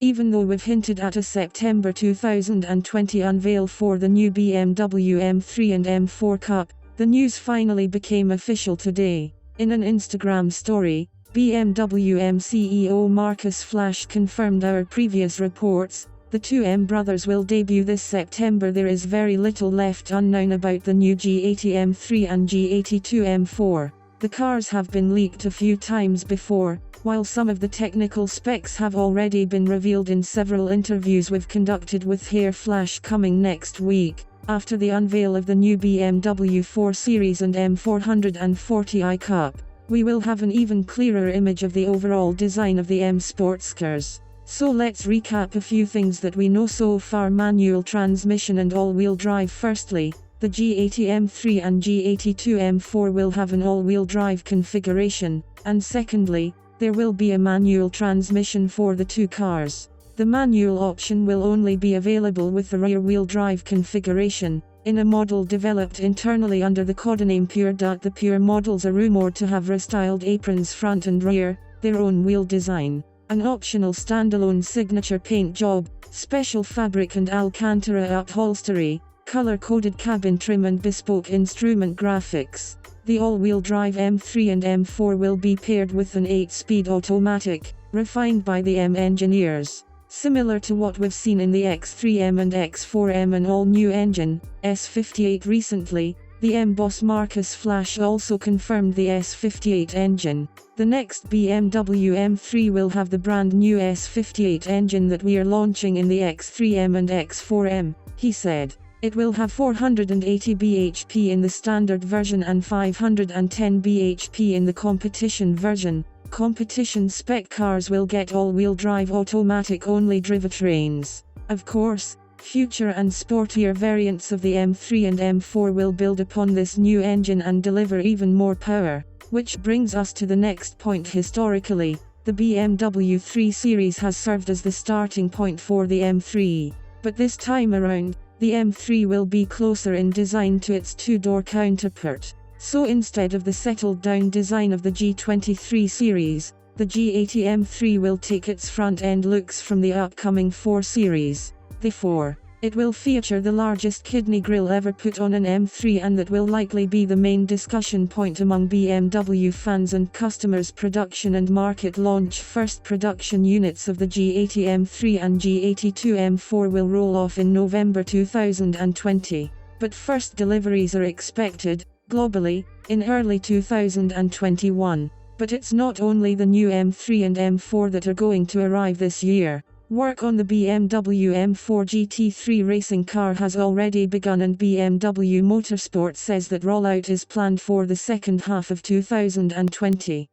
Even though we've hinted at a September 2020 unveil for the new BMW M3 and M4 Cup, the news finally became official today. In an Instagram story, BMW M CEO Markus Flasch confirmed our previous reports. The two M brothers will debut this September. There is very little left unknown about the new G80 M3 and G82 M4. The cars have been leaked a few times before, while some of the technical specs have already been revealed in several interviews we've conducted with Herr Flasch coming next week. After the unveil of the new BMW 4 Series and M440i Cup, we will have an even clearer image of the overall design of the M sports cars. So let's recap a few things that we know so far. Manual transmission and all-wheel drive. Firstly, the G80 M3 and G82 M4 will have an all-wheel drive configuration, and secondly, there will be a manual transmission for the two cars. The manual option will only be available with the rear-wheel drive configuration, in a model developed internally under the codename Pure. The Pure models are rumored to have restyled aprons front and rear, their own wheel design, an optional standalone signature paint job, special fabric and Alcantara upholstery, color-coded cabin trim and bespoke instrument graphics. The all-wheel drive M3 and M4 will be paired with an 8-speed automatic, refined by the M engineers. Similar to what we've seen in the X3M and X4M, an all-new engine, S58 recently, the M boss Markus Flasch also confirmed the S58 engine. The next BMW M3 will have the brand new S58 engine that we are launching in the X3M and X4M, he said. It will have 480 bhp in the standard version and 510 bhp in the competition version. Competition spec cars will get all-wheel drive automatic-only drivetrains. Of course, future and sportier variants of the M3 and M4 will build upon this new engine and deliver even more power. Which brings us to the next point. Historically, the BMW 3 Series has served as the starting point for the M3. But this time around, the M3 will be closer in design to its two-door counterpart. So instead of the settled-down design of the G23 series, the G80 M3 will take its front-end looks from the upcoming 4 Series. The 4. It will feature the largest kidney grille ever put on an M3, and that will likely be the main discussion point among BMW fans and customers. Production and market launch. First production units of the G80 M3 and G82 M4 will roll off in November 2020, but first deliveries are expected, globally, in early 2021. But it's not only the new M3 and M4 that are going to arrive this year. Work on the BMW M4 GT3 racing car has already begun, and BMW Motorsport says that rollout is planned for the second half of 2020.